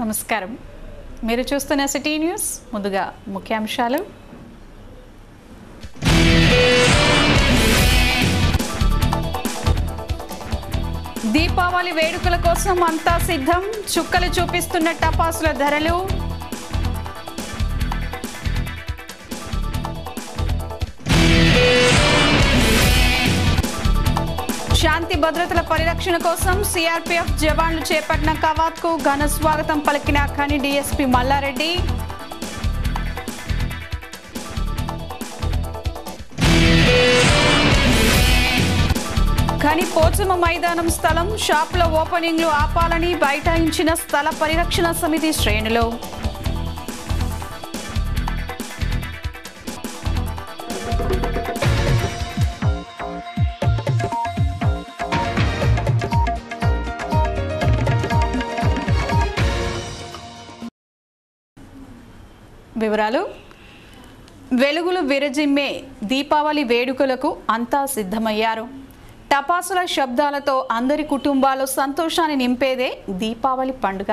నమస్కారం. మీరు చూస్తున్న సిటీ న్యూస్. ముందుగా ముఖ్యాంశాలు. దీపావళి వేడుకల కోసం అంతా సిద్ధం. చుక్కలు చూపిస్తున్న టపాసుల ధరలు. శాంతి భద్రతల పరిరక్షణ కోసం సిఆర్పీఎఫ్ జవాన్లు చేపట్టిన కవాత్కు ఘన స్వాగతం పలికిన ఖని డీఎస్పీ మల్లారెడ్డి. ఖని పోచమ్మ మైదానం స్థలం షాపుల ఓపెనింగ్లు ఆపాలని బైఠాయించిన స్థల పరిరక్షణ సమితి శ్రేణులు. వివరాలు. వెలుగులు విరజిమ్మే దీపావళి వేడుకలకు అంతా సిద్ధమయ్యారు. టపాసుల శబ్దాలతో అందరి కుటుంబాలు సంతోషాన్ని నింపేదే దీపావళి పండుగ.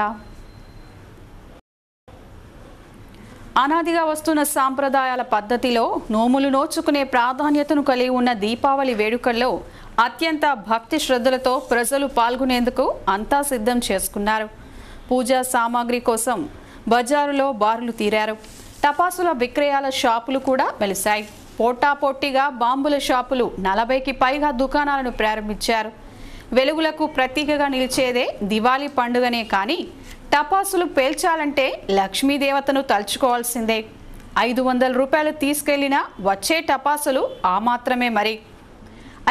అనాదిగా వస్తున్న సాంప్రదాయాల పద్ధతిలో నోములు నోచుకునే ప్రాధాన్యతను కలిగి ఉన్న దీపావళి వేడుకల్లో అత్యంత భక్తి శ్రద్ధలతో ప్రజలు పాల్గొనేందుకు అంతా సిద్ధం చేసుకున్నారు. పూజా సామాగ్రి కోసం బజారులో బారులు తీరారు. టపాసుల విక్రయాల షాపులు కూడా వెలిశాయి. పోటాపోటీగా బాంబుల షాపులు 40కి పైగా దుకాణాలను ప్రారంభించారు. వెలుగులకు ప్రతీకగా నిలిచేదే దివాళీ పండుగనే కానీ టపాసులు పేల్చాలంటే లక్ష్మీదేవతను తలుచుకోవాల్సిందే. 500 రూపాయలు తీసుకెళ్లినా వచ్చే టపాసులు ఆ మాత్రమే మరి.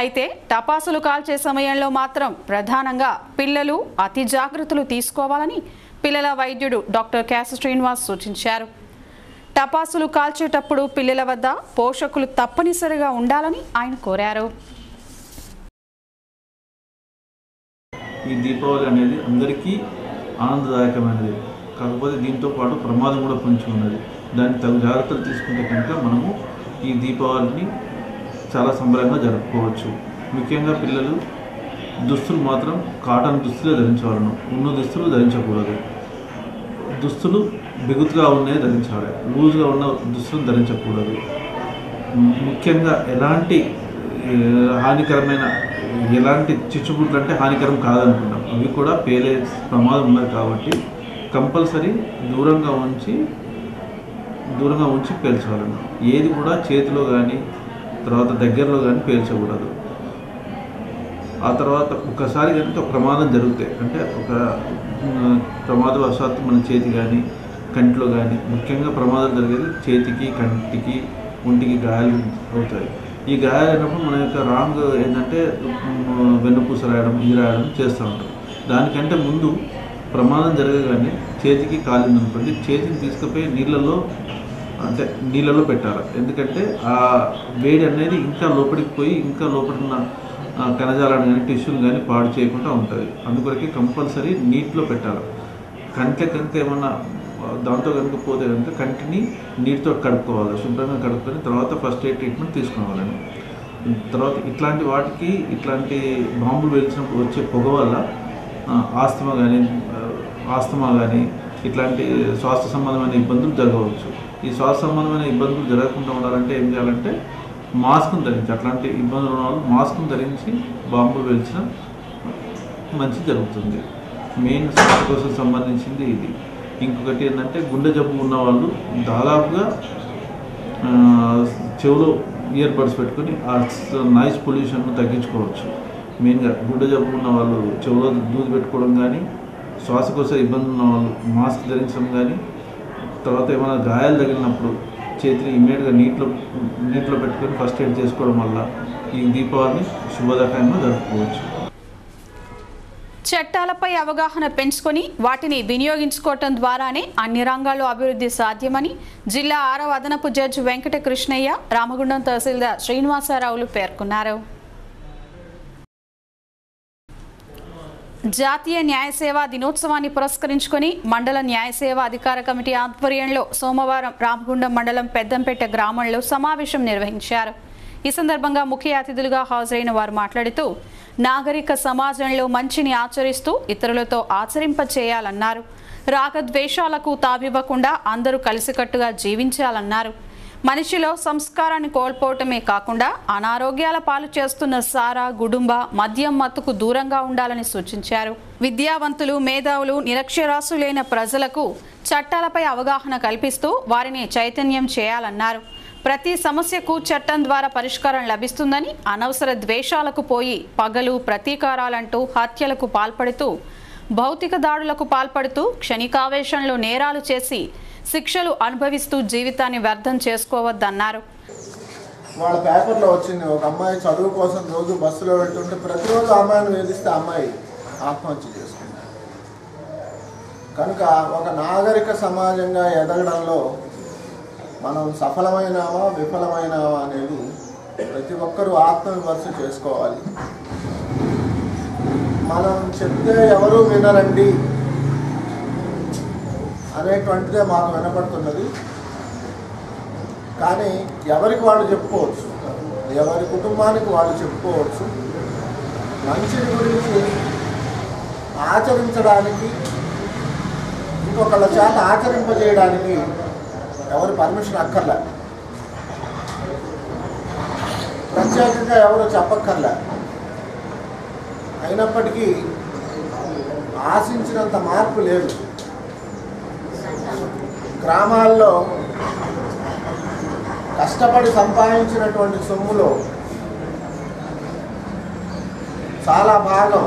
అయితే టపాసులు కాల్చే సమయంలో మాత్రం ప్రధానంగా పిల్లలు అతి జాగ్రత్తలు తీసుకోవాలని పిల్లల వైద్యుడు డాక్టర్ కేశ శ్రీనివాస్ సూచించారు. టపాసులు కాల్చేటప్పుడు పిల్లల వద్ద పోషకులు తప్పనిసరిగా ఉండాలని ఆయన కోరారు. ఈ దీపావళి అనేది అందరికీ ఆనందదాయకమైనది. కాకపోతే దీంతో పాటు ప్రమాదం కూడా పొంచి ఉన్నది. దాన్ని తగు జాగ్రత్తలు తీసుకుంటే కనుక మనము ఈ దీపావళిని చాలా సంబరంగా జరుపుకోవచ్చు. ముఖ్యంగా పిల్లలు దుస్తులు మాత్రం కాటన్ దుస్తులే ధరించవలను. ఉన్న దుస్తులు ధరించకూడదు. దుస్తులు బిగుతుగా ఉన్నవి ధరించాలి. లూజ్గా ఉన్న దుస్తులు ధరించకూడదు. ముఖ్యంగా ఎలాంటి హానికరమైన ఎలాంటి చిచ్చుబుడ్లు అంటే హానికరం కాదనుకుంటాం. అవి కూడా పేలే ప్రమాదం ఉన్నది కాబట్టి కంపల్సరీ దూరంగా ఉంచి పేల్చవాలను. ఏది కూడా చేతిలో కానీ తర్వాత దగ్గరలో కానీ పేల్చకూడదు. ఆ తర్వాత ఒకసారి కనుక ప్రమాదం జరిగితే అంటే ఒక ప్రమాదవశాత్తు మన చేతి కానీ కంటిలో కానీ ముఖ్యంగా ప్రమాదాలు జరిగేది చేతికి కంటికి ఒంటికి గాయాలు అవుతాయి. ఈ గాయాలు అయినప్పుడు మన యొక్క రాంగ్ ఏంటంటే వెన్నుపూస రాయడం ఇది రాయడం చేస్తూ ఉంటాం. దానికంటే ముందు ప్రమాదం జరగగానే చేతికి కాలిందనుకోండి చేతిని తీసుకుపోయి నీళ్ళలో పెట్టాలి. ఎందుకంటే ఆ వేడి అనేది ఇంకా లోపలికి పోయి ఇంకా లోపడున్న కణజాలను కానీ టిష్యూలు కానీ పాడు చేయకుండా ఉంటుంది. అందుకొరకే కంపల్సరీ నీటిలో పెట్టాలి. కంటే ఏమన్నా దాంతో కనుక పోతే కనుక కంటిని నీటితో కడుక్కోవాలి. శుభ్రంగా కడుక్కొని తర్వాత ఫస్ట్ ఎయిడ్ ట్రీట్మెంట్ తీసుకోవాలని. తర్వాత ఇట్లాంటి బాంబులు వేల్చినప్పుడు వచ్చే పొగ వల్ల ఆస్తమా కానీ ఇట్లాంటి శ్వాస సంబంధమైన ఇబ్బందులు జరగవచ్చు. ఈ శ్వాస సంబంధమైన ఇబ్బందులు జరగకుండా ఉండాలంటే ఏం చేయాలంటే మాస్క్ను ధరించి అట్లాంటి ఇబ్బందులు ఉన్న వాళ్ళు మాస్క్ను ధరించి బాంబులు వేల్చిన మంచి జరుగుతుంది. మెయిన్ శ్వాసకోశం సంబంధించింది ఇది. ఇంకొకటి ఏంటంటే గుండె జబ్బు ఉన్న వాళ్ళు దాదాపుగా చెవులో ఇయర్ బడ్స్ పెట్టుకొని ఆ నాయిస్ పొల్యూషన్ను తగ్గించుకోవచ్చు. మెయిన్గా గుండె జబ్బు ఉన్న వాళ్ళు చెవులో దూది పెట్టుకోవడం కానీ శ్వాసకోశ ఇబ్బంది ఉన్న వాళ్ళు మాస్క్ ధరించడం కానీ తర్వాత ఏమైనా గాయాలు తగిలినప్పుడు చేతిని ఇమ్మీడియట్గా నీటిలో పెట్టుకొని ఫస్ట్ ఎయిడ్ చేసుకోవడం వల్ల ఈ దీపావళిని శుభదాయకంగా జరుపుకోవచ్చు. చట్టాలపై అవగాహన పెంచుకొని వాటిని వినియోగించుకోవటం ద్వారానే అన్ని రంగాల్లో అభివృద్ధి సాధ్యమని జిల్లా 6వ అదనపు జడ్జి వెంకట కృష్ణయ్య, రామగుండం తహసీల్దార్ శ్రీనివాసరావులు పేర్కొన్నారు. జాతీయ న్యాయ సేవా దినోత్సవాన్ని పురస్కరించుకొని మండల న్యాయ సేవా అధికార కమిటీ ఆధ్వర్యంలో సోమవారం రామగుండం మండలం పెద్దంపేట గ్రామంలో సమావేశం నిర్వహించారు. ఈ సందర్భంగా ముఖ్య అతిథులుగా హాజరైన వారు మాట్లాడుతూ నాగరిక సమాజంలో మంచిని ఆచరిస్తూ ఇతరులతో ఆచరింపచేయాలన్నారు. రాగద్వేషాలకు తావివ్వకుండా అందరూ కలిసికట్టుగా జీవించాలన్నారు. మనిషిలో సంస్కారాన్ని కోల్పోవటమే కాకుండా అనారోగ్యాల పాలు చేస్తున్న సారా, గుడుంబ, మద్యం మత్తుకు దూరంగా ఉండాలని సూచించారు. విద్యావంతులు, మేధావులు, నిరక్షరాస్యులైన ప్రజలకు చట్టాలపై అవగాహన కల్పిస్తూ వారిని చైతన్యం చేయాలన్నారు. ప్రతి సమస్యకు చట్టం ద్వారా పరిష్కారం లభిస్తుందని, అనవసర ద్వేషాలకు పోయి పగలు, ప్రతీకారాలంటూ హత్యలకు పాల్పడుతూ, భౌతిక దాడులకు పాల్పడుతూ, క్షణికావేశంలో నేరాలు చేసి శిక్షలు అనుభవిస్తూ జీవితాన్ని వ్యర్థం చేసుకోవద్దన్నారు. వాళ్ళ పేపర్లో వచ్చింది, ఒక అమ్మాయి చదువు కోసం రోజు బస్సులో వెళ్తుంటే ప్రతిరోజు అమ్మాయిని వేధిస్తే అమ్మాయి ఆత్మహత్య చేసుకుంది. కనుక ఒక నాగరిక సమాజంగా ఎదగడంలో మనం సఫలమైనామా విఫలమైనామా అనేది ప్రతి ఒక్కరూ ఆత్మవిమర్శ చేసుకోవాలి. మనం చెప్తే ఎవరూ వినరండి అనేటువంటిదే మాకు వినపడుతున్నది. కానీ ఎవరికి వాళ్ళు చెప్పుకోవచ్చు, ఎవరి కుటుంబానికి వాళ్ళు చెప్పుకోవచ్చు. మంచిని గురించి ఆచరించడానికి, ఇంకొకళ్ళ చేత ఆచరింపజేయడానికి ఎవరు పర్మిషన్ అక్కర్లే, ప్రత్యేకంగా ఎవరు చెప్పక్కర్లే. అయినప్పటికీ ఆశించినంత మార్పు లేదు. గ్రామాల్లో కష్టపడి సంపాదించినటువంటి సొమ్ములో చాలా భాగం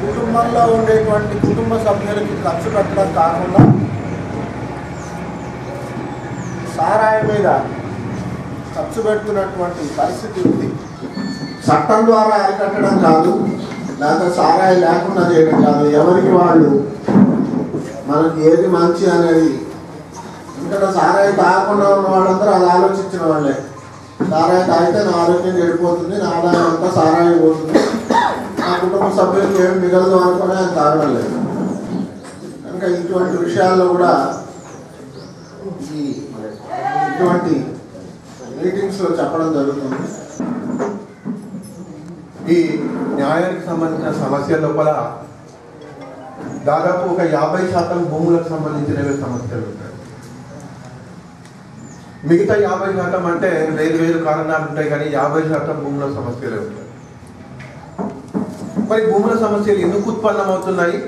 కుటుంబంలో ఉండేటువంటి కుటుంబ సభ్యులకి ఖర్చు పెట్టడం కాకుండా సారాయి మీద ఖర్చు పెడుతున్నటువంటి పరిస్థితి ఉంది. చట్టం ద్వారా అరికట్టడం కాదు, లేకపోతే సారాయి లేకుండా చేయడం కాదు, ఎవరికి వాళ్ళు మనకి ఏది మంచి అనేది. ఇక్కడ సారాయి తాగకుండా ఉన్న వాళ్ళందరూ అది ఆలోచించిన వాళ్ళే. సారాయి తాగితే నా ఆరోగ్యం చెడిపోతుంది, నా ఆదాయం అంతా సారాయి పోతుంది, నా కుటుంబ సభ్యులకు ఏమి మిగలదు అనుకునే ఆయన తాగడం లేదు. కనుక ఇటువంటి విషయాల్లో కూడా ఇటువంటి మీటింగ్స్లో చెప్పడం జరుగుతుంది. ఈ న్యాయానికి సంబంధించిన సమస్యల లోపల దాదాపు ఒక 50% భూములకు సంబంధించినవే సమస్యలు ఉంటాయి. మిగతా 50% అంటే వేరు కారణాలు ఉంటాయి, కానీ 50% భూముల సమస్యలే ఉంటాయి. మరి భూముల సమస్యలు ఎందుకు ఉత్పన్నమవుతున్నాయి,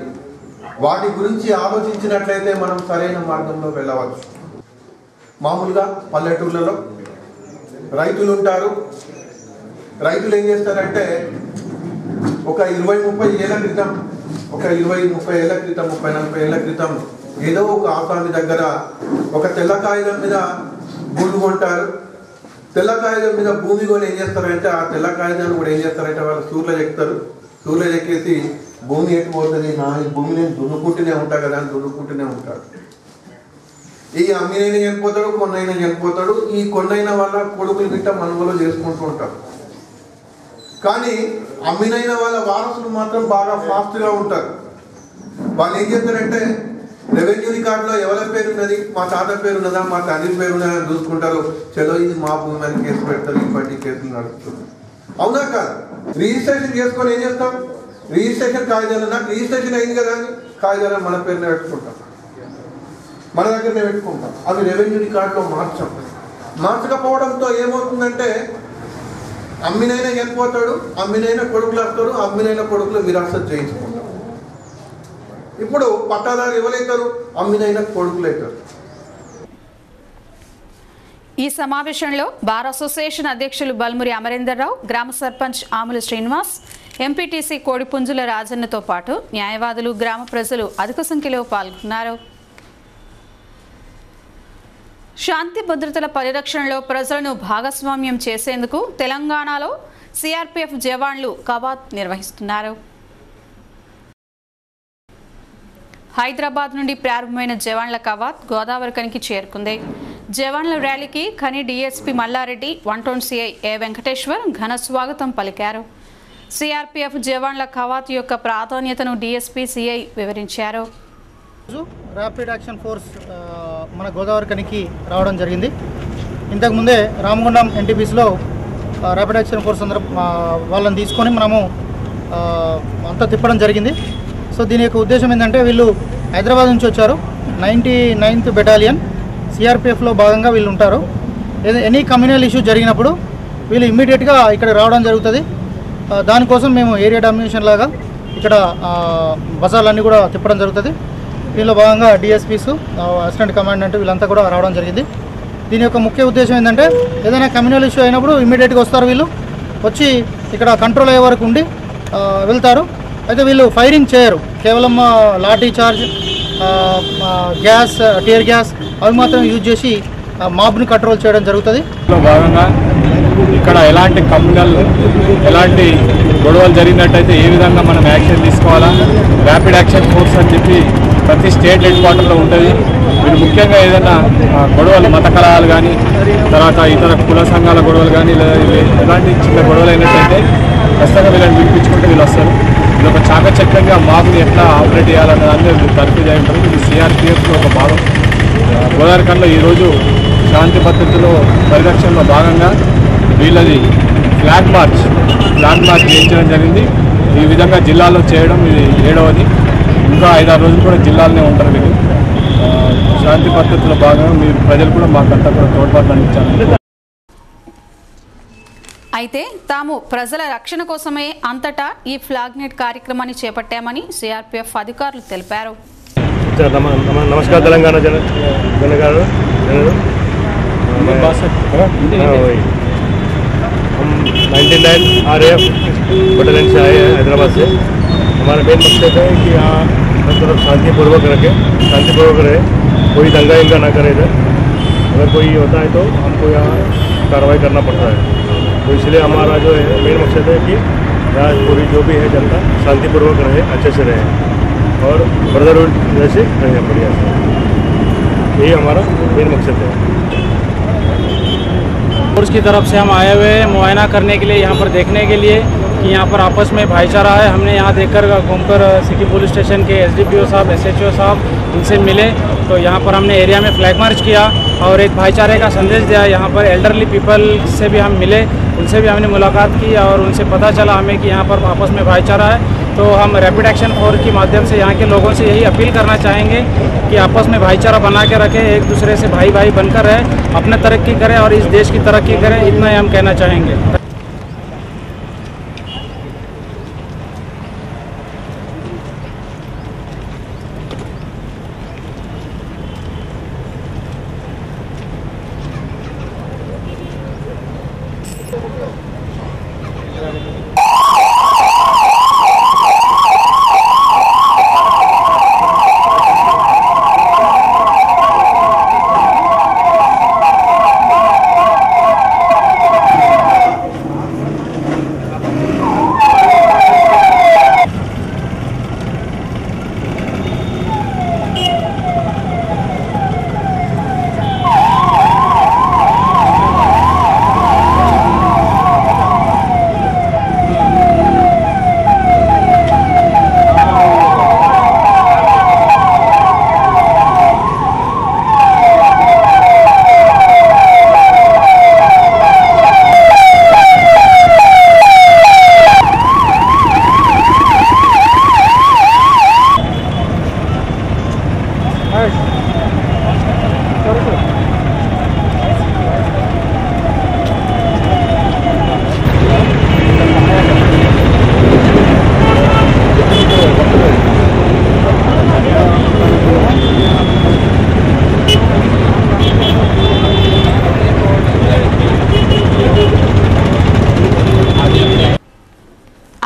వాటి గురించి ఆలోచించినట్లయితే మనం సరైన మార్గంలో వెళ్ళవచ్చు. మామూలుగా పల్లెటూళ్ళలో రైతులు ఉంటారు. రైతులు ఏం చేస్తారంటే ఒక 20-30 ఏళ్ళ క్రితం, ఒక 20-30 ఏళ్ళ క్రితం, 30-40 ఏళ్ళ క్రితం ఏదో ఒక ఆసామి దగ్గర ఒక తెల్ల కాగితం మీద భూమి కొంటారు. తెల్ల కాగితం మీద భూమి కొని ఏం చేస్తారంటే ఆ తెల్ల కాగితాన్ని కూడా ఏం చేస్తారంటే వాళ్ళు సూర్లో ఎక్కుతారు. సూర్లో ఎక్కేసి భూమి ఎక్కిపోతుంది, నా ఈ భూమి నేను దున్నుకుంటూనే ఉంటా కదా అని దున్నుకుంటూనే ఉంటాడు. ఈ అమ్మినైనా చనిపోతాడు, కొన్నైనా చనిపోతాడు. ఈ కొన్నైన వాళ్ళ కొడుకులు గిట్ట మనవలో చేసుకుంటూ ఉంటారు. కానీ అమ్మినైన వాళ్ళ వారసులు మాత్రం బాగా ఫాస్ట్గా ఉంటారు. వాళ్ళు ఏం చేస్తారంటే రెవెన్యూ రికార్డులో ఎవరి పేరు ఉన్నది, మా తాత పేరు ఉన్నదా, మా తండ్రి పేరు ఉన్నదా అని చూసుకుంటారు. చలో ఇది మా భూమి అని కేసు పెడతారు. ఇప్పటి కేసులు నడుస్తుంది. అవునా కాదు? రిజిస్ట్రేషన్ చేసుకొని ఏం చేస్తాం, రిజిస్ట్రేషన్ కాగితాలు నాకు రిజిస్ట్రేషన్ అయింది కదా అని కాగితాలను మన పేరునే పెట్టుకుంటాం, మన దగ్గరనే పెట్టుకుంటాం. అవి రెవెన్యూ రికార్డులో మార్చకపోవడంతో ఏమవుతుందంటే అమ్మినైనా చనిపోతాడు, అమ్మినైనా కొడుకులు వస్తాడు, అమ్మినైనా కొడుకులు విరాసత్ చేయించుకుంటారు. ఇప్పుడు పట్టాదారు ఎవరైతారు, అమ్మినైనా కొడుకులు అవుతారు. ఈ సమావేశంలో బార్ అసోసియేషన్ అధ్యక్షులు బల్మురి అమరేందర్రావు, గ్రామ సర్పంచ్ ఆముల శ్రీనివాస్, ఎంపీటీసీ కోడిపుంజుల రాజన్నతో పాటు న్యాయవాదులు, గ్రామ ప్రజలు అధిక సంఖ్యలో పాల్గొన్నారు. శాంతి భద్రతల పరిరక్షణలో ప్రజలను భాగస్వామ్యం చేసేందుకు తెలంగాణలో సిఆర్పీఎఫ్ జవాన్లు కవాత్ నిర్వహిస్తున్నారు. హైదరాబాద్ నుండి ప్రారంభమైన జవాన్ల కవాత్ గోదావరి కనికి చేరుకుంది. జవాన్ల ర్యాలీకి ఖని డీఎస్పీ మల్లారెడ్డి, 1 సిఐ ఏ వెంకటేశ్వర్ ఘన స్వాగతం పలికారు. సిఆర్పీఎఫ్ జవాన్ల కవాత్ యొక్క ప్రాధాన్యతను డీఎస్పీ సిఐ వివరించారు. ర్యాపిడ్ యాక్షన్ ఫోర్స్ మన గోదావరి కనికి రావడం జరిగింది. ఇంతకుముందే రామగుండం ఎన్టీపీసీలో ర్యాపిడ్ యాక్షన్ ఫోర్స్ అందరూ వాళ్ళని తీసుకొని మనము అంతా తిప్పడం జరిగింది. సో దీని యొక్క ఉద్దేశం ఏంటంటే వీళ్ళు హైదరాబాద్ నుంచి వచ్చారు. 99th బెటాలియన్ సిఆర్పిఎఫ్లో భాగంగా వీళ్ళు ఉంటారు. ఎనీ కమ్యూనల్ ఇష్యూ జరిగినప్పుడు వీళ్ళు ఇమ్మీడియట్గా ఇక్కడ రావడం జరుగుతుంది. దానికోసం మేము ఏరియా డామినేషన్ లాగా ఇక్కడ బజార్లన్నీ కూడా తిప్పడం జరుగుతుంది. దీనిలో భాగంగా డిఎస్పీస్, అసిస్టెంట్ కమాండెంట్ వీళ్ళంతా కూడా రావడం జరిగింది. దీని యొక్క ముఖ్య ఉద్దేశం ఏంటంటే ఏదైనా కమ్యూనల్ ఇష్యూ అయినప్పుడు ఇమ్మీడియట్గా వస్తారు. వీళ్ళు వచ్చి ఇక్కడ కంట్రోల్ అయ్యే వరకు ఉండి వెళ్తారు. అయితే వీళ్ళు ఫైరింగ్ చేయరు, కేవలం lathi charge, gas, tear gas అవి మాత్రం యూజ్ చేసి మాబ్ని కంట్రోల్ చేయడం జరుగుతుంది. భాగంగా ఇక్కడ ఎలాంటి కమ్యూనల్ ఎలాంటి గొడవలు జరిగినట్టయితే ఏ విధంగా మనం యాక్షన్ తీసుకోవాలా, ర్యాపిడ్ యాక్షన్ ఫోర్స్ అని చెప్పి ప్రతి స్టేట్ హెడ్ క్వార్టర్లో ఉంటుంది. వీళ్ళు ముఖ్యంగా ఏదైనా గొడవలు, మత కలహాలు కానీ, తర్వాత ఇతర కుల సంఘాల గొడవలు కానీ, లేదా ఎలాంటి చిన్న గొడవలు అయినట్టయితే ఖచ్చితంగా వీళ్ళని పిలిపించుకుంటే వీళ్ళు వస్తారు. వీళ్ళు ఒక చాకచక్యంగా మాబ్ని ఎట్లా ఆపరేట్ చేయాలనే దాన్ని తరఫీ చేయ ఉంటారు. ఇది సిఆర్పిఎఫ్లో ఒక భాగం. గోదావరిఖండ్లో ఈరోజు శాంతి భద్రతలో పరిరక్షణలో భాగంగా వీళ్ళది ఫ్లాగ్ మార్చ్ చేయించడం జరిగింది. ఈ విధంగా జిల్లాలో చేయడం ఇది 7వది. ఇంకా 5-6 రోజులు కూడా జిల్లాలోనే ఉంటారు. వీళ్ళు శాంతి భద్రతలో భాగంగా మీరు ప్రజలు కూడా మాకంతా కూడా తోడ్పాటు అందించాలి. అయితే తాము ప్రజల రక్షణ కోసమే అంతటా ఈ ఫ్లాగ్ నెట్ కార్యక్రమాన్ని చేపట్టామని సిఆర్పిఎఫ్ అధికారులు తెలిపారు. नमस्कार तेलंगाना जन हम 99 RAF बटालियन से आए हैं हैदराबाद से। हमारा मेन मकसद है कि यहाँ हर तरफ शांतिपूर्वक रहे, कोई दंगा इंगा ना करे इधर। अगर कोई होता है तो हमको यहाँ कार्रवाई करना पड़ता है। तो इसलिए हमारा जो है मेन मकसद है कि यहाँ पूरी जो भी है जनता शांतिपूर्वक रहे, अच्छे से रहे और ब्रदरहुड जैसे रहें बढ़िया से। यही हमारा मेन मकसद है। फोर्स की तरफ से हम आए हुए हैं मुआयना करने के लिए, यहाँ पर देखने के लिए कि यहाँ पर आपस में भाईचारा है। हमने यहाँ देखकर घूमकर सिटी पुलिस स्टेशन के SDPO साहब, SHO साहब उनसे मिले, तो यहाँ पर हमने एरिया में फ्लैग मार्च किया और एक भाईचारे का संदेश दिया। यहाँ पर एल्डरली पीपल से भी हम मिले, उनसे भी हमने मुलाकात की और उनसे पता चला हमें कि यहाँ पर आपस में भाईचारा है। तो हम रैपिड एक्शन फोर्स के माध्यम से यहाँ के लोगों से यही अपील करना चाहेंगे कि आपस में भाईचारा बना के रखें, एक दूसरे से भाई भाई बनकर रहे, अपने तरक्की करें और इस देश की तरक्की करें। इतना ही हम कहना चाहेंगे।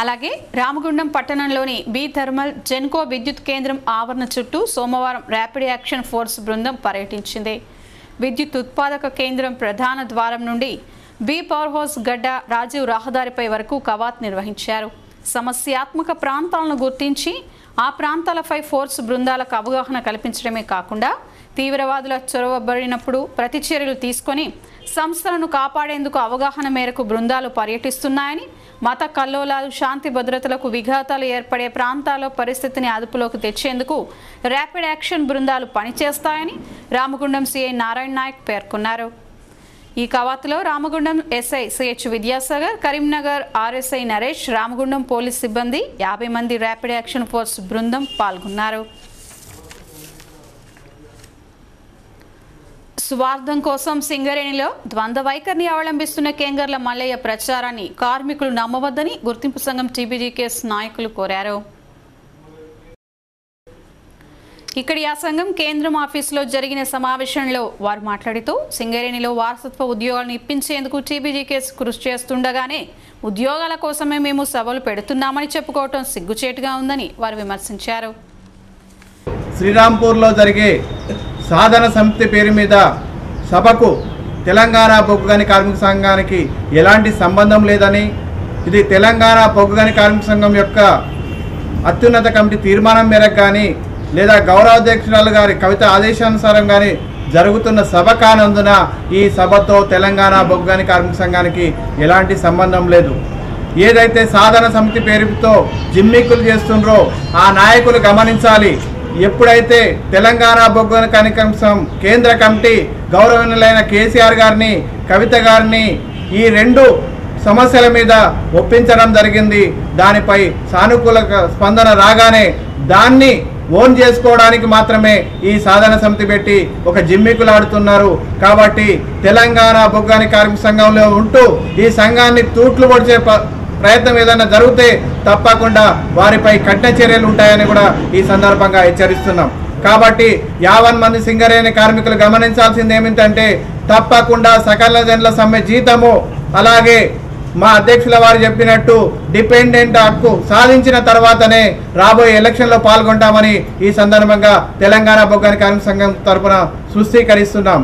అలాగే రామగుండం పట్టణంలోని బి థర్మల్ జెన్కో విద్యుత్ కేంద్రం ఆవరణ చుట్టూ సోమవారం ర్యాపిడ్ యాక్షన్ ఫోర్స్ బృందం పర్యటించింది. విద్యుత్ ఉత్పాదక కేంద్రం ప్రధాన ద్వారం నుండి బి పవర్ హౌస్ గడ్డ రాజీవ్ రహదారిపై వరకు కవాత్ నిర్వహించారు. సమస్యాత్మక ప్రాంతాలను గుర్తించి ఆ ప్రాంతాలపై ఫోర్స్ బృందాలకు అవగాహన కల్పించడమే కాకుండా తీవ్రవాదుల చొరవబడినప్పుడు ప్రతి చర్యలు తీసుకొని సంస్థలను కాపాడేందుకు అవగాహన మేరకు బృందాలు పర్యటిస్తున్నాయని, మత కల్లోలాలు, శాంతి భద్రతలకు విఘాతాలు ఏర్పడే ప్రాంతాల్లో పరిస్థితిని అదుపులోకి తెచ్చేందుకు ర్యాపిడ్ యాక్షన్ బృందాలు పనిచేస్తాయని రామగుండం సిఐ నారాయణ నాయక్ పేర్కొన్నారు. ఈ కవాతులో Ramagundam SI CH Vidyasagar, Karimnagar RSI Naresh, Ramagundam police సిబ్బంది, 50 మంది ర్యాపిడ్ యాక్షన్ ఫోర్స్ బృందం పాల్గొన్నారు. స్వార్థం కోసం సింగరేణిలో ద్వంద్వ వైఖరిని అవలంబిస్తున్న కేంగర్ల మల్లయ్య ప్రచారాన్ని కార్మికులు నమ్మవద్దని గుర్తింపు సంఘం టీబీజీకేఎస్ నాయకులు కోరారు. ఇక్కడి ఆ సంఘం కేంద్రం ఆఫీసులో జరిగిన సమావేశంలో వారు మాట్లాడుతూ సింగరేణిలో వారసత్వ ఉద్యోగాలను ఇప్పించేందుకు టీబీజీకేఎస్ కృషి చేస్తుండగానే ఉద్యోగాల కోసమే మేము సభలు పెడుతున్నామని చెప్పుకోవటం సిగ్గుచేటుగా ఉందని వారు విమర్శించారు. శ్రీరాంపూర్లో జరిగే సాధన సమితి పేరు మీద సభకు తెలంగాణ బొగ్గుగని కార్మిక సంఘానికి ఎలాంటి సంబంధం లేదని, ఇది తెలంగాణ బొగ్గుగని కార్మిక సంఘం యొక్క అత్యున్నత కమిటీ తీర్మానం మేరకు కానీ లేదా గౌరవాధ్యక్షురాలు గారి కవిత ఆదేశానుసారం కానీ జరుగుతున్న సభ కానందున ఈ సభతో తెలంగాణ బొగ్గుగని కార్మిక సంఘానికి ఎలాంటి సంబంధం లేదు. ఏదైతే సాధన సమితి పేరుతో జిమ్మిక్కులు చేస్తుండ్రో ఆ నాయకులు గమనించాలి. ఎప్పుడైతే తెలంగాణ బొగ్గుగని కార్మిక సంఘం కేంద్ర కమిటీ గౌరవనీయులైన కేసీఆర్ గారిని, కవిత గారిని ఈ 2 సమస్యల మీద ఒప్పించడం జరిగింది. దానిపై సానుకూల స్పందన రాగానే దాన్ని ఓన్ చేసుకోవడానికి మాత్రమే ఈ సాధన సమితి పెట్టి ఒక జిమ్మికులాడుతున్నారు. కాబట్టి తెలంగాణ బొగ్గుగని కార్మిక సంఘంలో ఉంటూ ఈ సంఘాన్ని తూట్లు పొడిచే ప్రయత్నం ఏదైనా జరిగితే తప్పకుండా వారిపై కఠిన చర్యలు ఉంటాయని కూడా ఈ సందర్భంగా హెచ్చరిస్తున్నాం. కాబట్టి 50 మంది సింగరేణి కార్మికులు గమనించాల్సింది ఏమిటంటే తప్పకుండా సకల జనుల సమ్మె జీతము, అలాగే మా అధ్యక్షుల వారు చెప్పినట్టు డిపెండెంట్ హక్కు సాధించిన తర్వాతనే రాబోయే ఎలక్షన్లో పాల్గొంటామని ఈ సందర్భంగా తెలంగాణ బొగ్గుగని కార్మిక సంఘం తరఫున స్పష్టీకరిస్తున్నాం.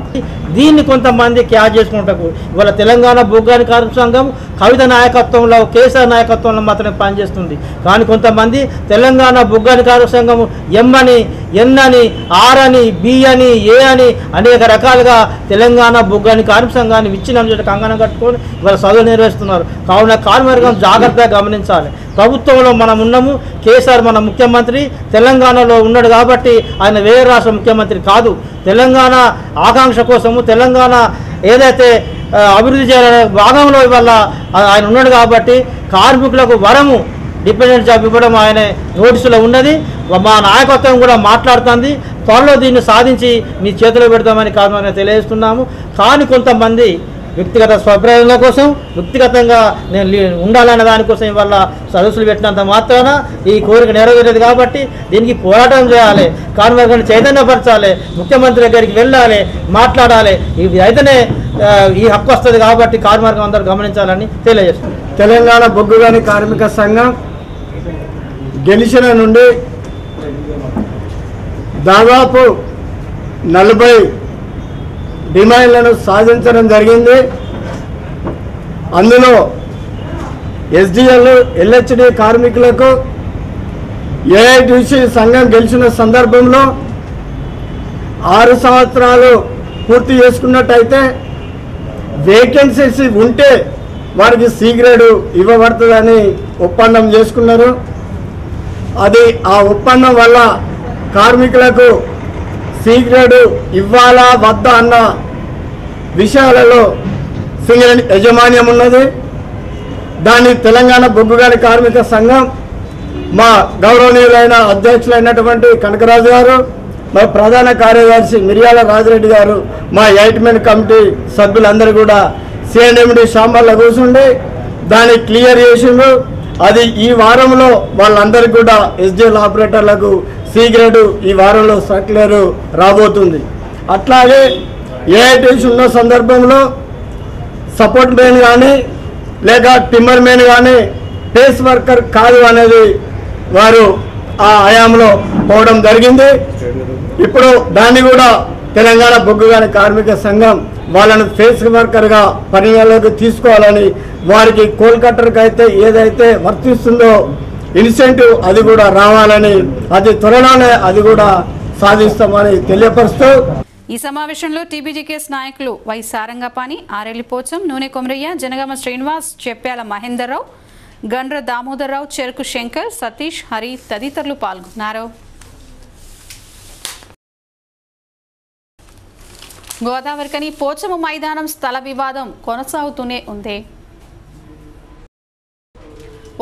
దీన్ని కొంతమంది క్యాచ్ చేసుకుంటారు. ఇవాళ తెలంగాణ బొగ్గుగని కార్మిక సంఘం కవిత నాయకత్వంలో, కేసీఆర్ నాయకత్వంలో మాత్రమే పనిచేస్తుంది. కానీ కొంతమంది తెలంగాణ బొగ్గుగని కార్మిక సంఘం ఎం అని, ఎన్ అని, ఆర్ అని, బి అని, ఏ అని అనేక రకాలుగా తెలంగాణ బొగ్గుగని కార్మిక సంఘాన్ని విచ్ఛిన్నం చేయడం కంగనం కట్టుకొని ఇవాళ సభలు నిర్వహిస్తున్నారు. కావున కార్మికవర్గం జాగ్రత్తగా గమనించాలి. ప్రభుత్వంలో మనం ఉన్నాము, కేసీఆర్ మన ముఖ్యమంత్రి, తెలంగాణలో ఉన్నాడు కాబట్టి ఆయన వేరే రాష్ట్ర ముఖ్యమంత్రి కాదు. తెలంగాణ ఆకాంక్ష కోసము, తెలంగాణ ఏదైతే అభివృద్ధి చేయాలనే భాగంలో ఇవాళ ఆయన ఉన్నాడు కాబట్టి కార్మికులకు వరము డిపెండెంట్ జాబ్ ఇవ్వడం ఆయన నోటీసులో ఉన్నది. మా నాయకత్వం కూడా మాట్లాడుతుంది. త్వరలో దీన్ని సాధించి మీ చేతిలో పెడతామని కార్మికులను తెలియజేస్తున్నాము. కానీ కొంతమంది వ్యక్తిగత స్వప్రయోజనాల కోసం, వ్యక్తిగతంగా నేను ఉండాలనే దానికోసం ఇవాళ సదస్సులు పెట్టినంత మాత్రాన ఈ కోరిక నెరవేరేది. కాబట్టి దీనికి పోరాటం చేయాలి, కార్మికులను చైతన్యపరచాలి, ముఖ్యమంత్రి దగ్గరికి వెళ్ళాలి, మాట్లాడాలి. ఇది అయితేనే ఈ హక్కు వస్తుంది. కాబట్టి కార్మికులు అందరూ గమనించాలని తెలియజేస్తుంది. తెలంగాణ బొగ్గుగని కార్మిక సంఘం గెలిచిన నుండి దాదాపు 40 డిమాండ్లను సాధించడం జరిగింది. అందులో ఎస్డిఎల్, ఎల్హెచ్డి కార్మికులకు ఏఐటీసీ సంఘం గెలిచిన సందర్భంలో 6 సంవత్సరాలు పూర్తి చేసుకున్నట్టయితే వేకెన్సీస్ ఉంటే వారికి సి గ్రేడ్ ఇవ్వబడుతుందని ఒప్పందం చేసుకున్నారు. అది ఆ ఒప్పందం వల్ల కార్మికులకు సి గ్రేడ్ ఇవ్వాలా వద్దా అన్న విషయాలలో సింగరేణి యాజమాన్యం ఉన్నది. దాన్ని తెలంగాణ బొగ్గుగని కార్మిక సంఘం మా గౌరవనీయులైన అధ్యక్షులైనటువంటి కనకరాజు గారు, మా ప్రధాన కార్యదర్శి మిర్యాల రాజిరెడ్డి గారు, మా 8 మెన్ కమిటీ సభ్యులందరూ కూడా సిఎండి షాంబర్లో కూర్చుండి దాన్ని క్లియర్ చేసిండ్రు. అది ఈ వారంలో వాళ్ళందరికీ కూడా ఎస్డిఎల్ ఆపరేటర్లకు సి గ్రేడ్ ఈ వారంలో సర్క్యులర్ రాబోతుంది. అట్లాగే ఏఐటీసీ ఉన్న సందర్భంలో సపోర్ట్ మెయిన్ కానీ లేక టిమ్మర్ మెయిన్ కానీ పేస్ వర్కర్ కాదు అనేది వారు ఆ హయాంలో పోవడం జరిగింది. ఇప్పుడు దాన్ని కూడా తెలంగాణ బొగ్గుగని కార్మిక సంఘం వాళ్ళను ఫేస్ వర్కర్గా పరిగణలోకి తీసుకోవాలని, వారికి కోల్కట్టర్కి అయితే ఏదైతే వర్తిస్తుందో ఇన్సెంటివ్ అది కూడా రావాలని, అది త్వరలోనే అది కూడా సాధిస్తామని తెలియపరుస్తూ ఈ సమావేశంలో టీబీజీకేఎస్ నాయకులు వై సారంగపాణి, ఆరెల్లి పోచం, నూనె కొమరయ్య, జనగామ శ్రీనివాస్, చెప్పాల మహేందర్రావు, గండ్ర దామోదర్రావు, చెరుకు శంకర్, సతీష్, హరి తదితరులు పాల్గొన్నారు. గోదావరికని పోచమ్మ మైదానం స్థల వివాదం కొనసాగుతూనే ఉంది.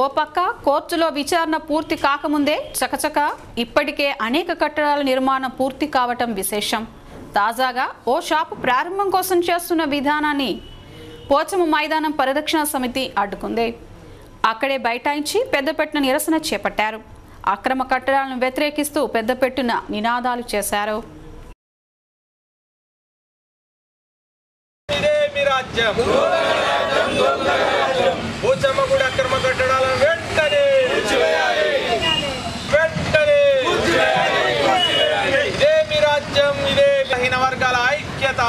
ఓ పక్క కోర్టులో విచారణ పూర్తి కాకముందే చకచక ఇప్పటికే అనేక కట్టడాల నిర్మాణం పూర్తి కావటం విశేషం. తాజాగా ఓ షాపు ప్రారంభం కోసం చేస్తున్న విధానాన్ని పోచమ్మ మైదానం పరిరక్షణ సమితి అడ్డుకుంది. అక్కడే బైఠాయించి పెద్దపెట్టున నిరసన చేపట్టారు. అక్రమ కట్టడాలను వ్యతిరేకిస్తూ పెద్దపెట్టున నినాదాలు చేశారు. పోచమ్మగుడి అక్రమ కట్టడాలను వెంటనే ఇదే మీ రాజ్యం, ఇదే బలహీన వర్గాల ఐక్యత.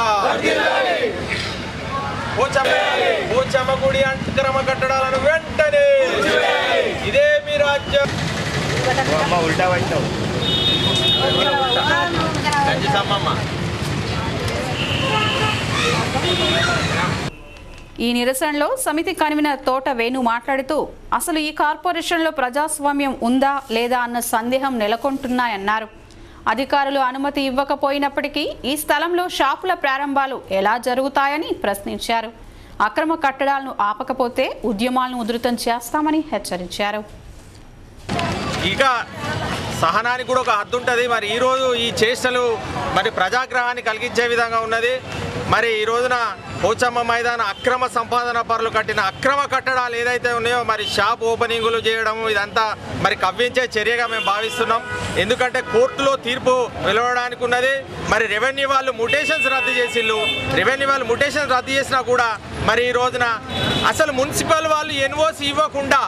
పోచమ్మగుడి అక్రమ కట్టడాలను వెంటనే ఇదే మీ రాజ్యం. ఉల్టా పట్టావు ఈ నిరసనలో సమితి కన్వీనర్ తోట వేణు మాట్లాడుతూ అసలు ఈ కార్పొరేషన్లో ప్రజాస్వామ్యం ఉందా లేదా అన్న సందేహం నెలకొంటున్నాయన్నారు. అధికారులు అనుమతి ఇవ్వకపోయినప్పటికీ ఈ స్థలంలో షాపుల ప్రారంభాలు ఎలా జరుగుతాయని ప్రశ్నించారు. అక్రమ కట్టడాలను ఆపకపోతే ఉద్యమాలను ఉధృతం చేస్తామని హెచ్చరించారు. ఇక సహనానికి కూడా ఒక హద్దు ఉంటుంది. మరి ఈరోజు ఈ చేష్టలు మరి ప్రజాగ్రహాన్ని కలిగించే విధంగా ఉన్నది. మరి ఈ రోజున పోచమ్మ మైదాన అక్రమ సంపాదన పరులు కట్టిన అక్రమ కట్టడాలు ఏదైతే ఉన్నాయో మరి షాప్ ఓపెనింగులు చేయడం ఇదంతా మరి కవ్వించే చర్యగా మేము భావిస్తున్నాం. ఎందుకంటే కోర్టులో తీర్పు వెలువడడానికి ఉన్నది. మరి రెవెన్యూ వాళ్ళు ముటేషన్స్ రద్దు చేసినా కూడా మరి ఈ రోజున అసలు మున్సిపల్ వాళ్ళు ఎన్ఓసి ఇవ్వకుండా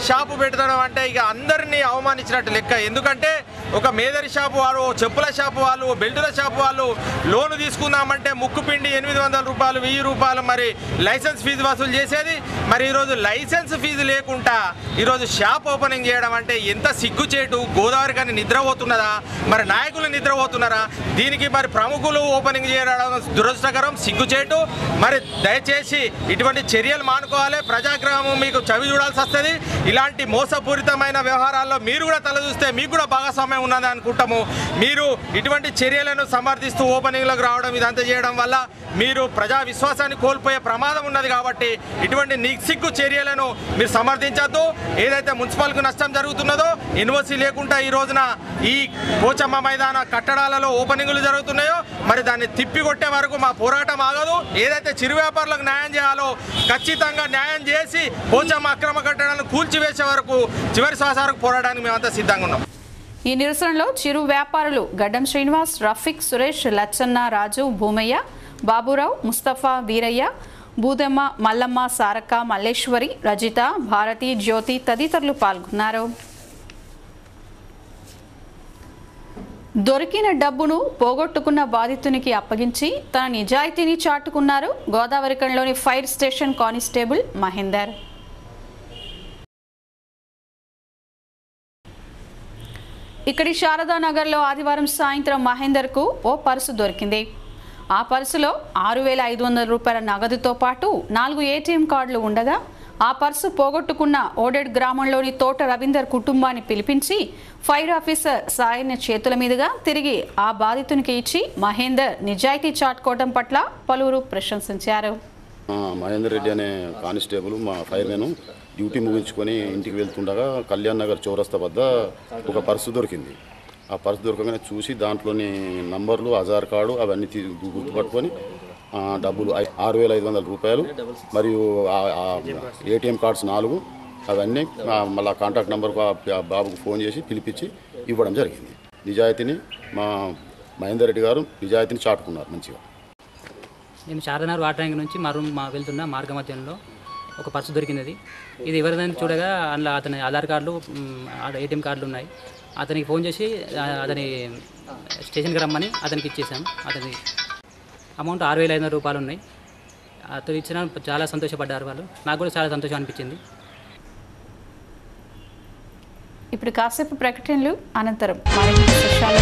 షాపు పెట్టడం అంటే ఇక అందరినీ అవమానించినట్టు లెక్క. ఎందుకంటే ఒక మేదరి షాపు వాళ్ళు, చెప్పుల షాపు వాళ్ళు, బెల్టుల షాపు వాళ్ళు లోను తీసుకుందామంటే ముక్కుపిండి 800 రూపాయలు 1000 రూపాయలు మరి లైసెన్స్ ఫీజు వసూలు చేసేది. మరి ఈరోజు లైసెన్స్ ఫీజు లేకుండా ఈరోజు షాప్ ఓపెనింగ్ చేయడం అంటే ఎంత సిగ్గుచేటు. గోదావరి కానీ నిద్రపోతున్నదా, మరి నాయకులు నిద్రపోతున్నారా? దీనికి మరి ప్రముఖులు ఓపెనింగ్ చేయడం దురదృష్టకరం, సిగ్గుచేటు. మరి దయచేసి ఇటువంటి చర్యలు మానుకోవాలి. ప్రజాగ్రహం మీకు చవి చూడాల్సి వస్తుంది. ఇలాంటి మోసపూరితమైన వ్యవహారాల్లో మీరు కూడా తలదూస్తే మీకు కూడా భాగస్వామ్యం ఉన్నది అనుకుంటాము. మీరు ఇటువంటి చర్యలను సమర్థిస్తూ ఓపెనింగ్లకు రావడం ఇదంతా చేయడం వల్ల మీరు ప్రజా విశ్వాసాన్ని కోల్పోయే ప్రమాదం ఉన్నది. కాబట్టి ఇటువంటి నిస్సిగ్గు చర్యలను మీరు సమర్థించద్దు. ఏదైతే మున్సిపల్కు నష్టం జరుగుతున్నదో ఎన్ఓసి లేకుండా ఈ రోజున ఈ పోచమ్మ మైదాన కట్టడాలలో ఓపెనింగ్లు జరుగుతున్నాయో మరి దాన్ని తిప్పికొట్టే వరకు మా పోరాటం ఆగదు. ఏదైతే చిరు వ్యాపారులకు న్యాయం చేయాలో ఖచ్చితంగా న్యాయం చేసి పోచమ్మ అక్రమ కట్టడాలను కూల్చివేసే వరకు చివరి శ్వాస వరకు పోరాటానికి మేమంతా సిద్ధంగా ఉన్నాం. ఈ నిరసనలో చిరు వ్యాపారులు గడ్డం శ్రీనివాస్, రఫీక్, సురేష్, లచ్చన్న, రాజు, భూమయ్య, బాబురావు, ముస్తఫా, వీరయ్య, బూదెమ్మ, మల్లమ్మ, సారక్క, మల్లేశ్వరి, రజిత, భారతి, జ్యోతి తదితరులు పాల్గొన్నారు. దొరికిన డబ్బును పోగొట్టుకున్న బాధితునికి అప్పగించి తన నిజాయితీని చాటుకున్నారు గోదావరికంలోని ఫైర్ స్టేషన్ కానిస్టేబుల్ మహేందర్. ఇక్కడి శారదానగర్లో ఆదివారం సాయంత్రం మహేందర్కు ఓ పర్సు దొరికింది. ఆ పర్సులో 6,500 రూపాయల నగదుతో పాటు 4 ఏటీఎం కార్డులు ఉండగా ఆ పర్సు పోగొట్టుకున్న ఓడెడ్ గ్రామంలోని తోట రవీందర్ కుటుంబాన్ని పిలిపించి ఫైర్ ఆఫీసర్ సాయన్న చేతుల మీదుగా తిరిగి ఆ బాధితునికి ఇచ్చి మహేందర్ నిజాయితీ చాటుకోవడం పట్ల పలువురు ప్రశంసించారు. మహేందర్ రెడ్డి అనే కానిస్టేబుల్ మా ఫైర్మెన్ డ్యూటీ ముగించుకొని ఇంటికి వెళ్తుండగా కళ్యాణ్ నగర్ చౌరస్తా వద్ద ఒక పర్సు దొరికింది. ఆ పర్సు దొరకగానే చూసి దాంట్లోని నంబర్లు, ఆధార్ కార్డు అవన్నీ గుర్తుపట్టుకొని డబ్బులు 6,500 రూపాయలు మరియు ఏటీఎం కార్డ్స్ 4 అవన్నీ మళ్ళీ కాంటాక్ట్ నెంబర్కు బాబుకు ఫోన్ చేసి పిలిపించి ఇవ్వడం జరిగింది. నిజాయితీని మా మహేందర్ రెడ్డి గారు నిజాయితీని చాటుకున్నారు మంచిగా. నేను శారదానగర్ వాటర్ ట్యాంక్ నుంచి వెళ్తున్న మార్గ మధ్యంలో ఒక పర్సు దొరికినది. ఇది ఎవరిదని చూడగా అందులో అతని ఆధార్ కార్డులు, ఏటీఎం కార్డులు ఉన్నాయి. అతనికి ఫోన్ చేసి అతని స్టేషన్కి రమ్మని అతనికి ఇచ్చేసాం. అతని అమౌంట్ 6,500 రూపాయలు ఉన్నాయి. అతను ఇచ్చిన చాలా సంతోషపడ్డారు వాళ్ళు. నాకు కూడా చాలా సంతోషం అనిపించింది. ఇప్పుడు కాసేపు ప్రకటనలు అనంతరం మరిన్ని విశేషాలు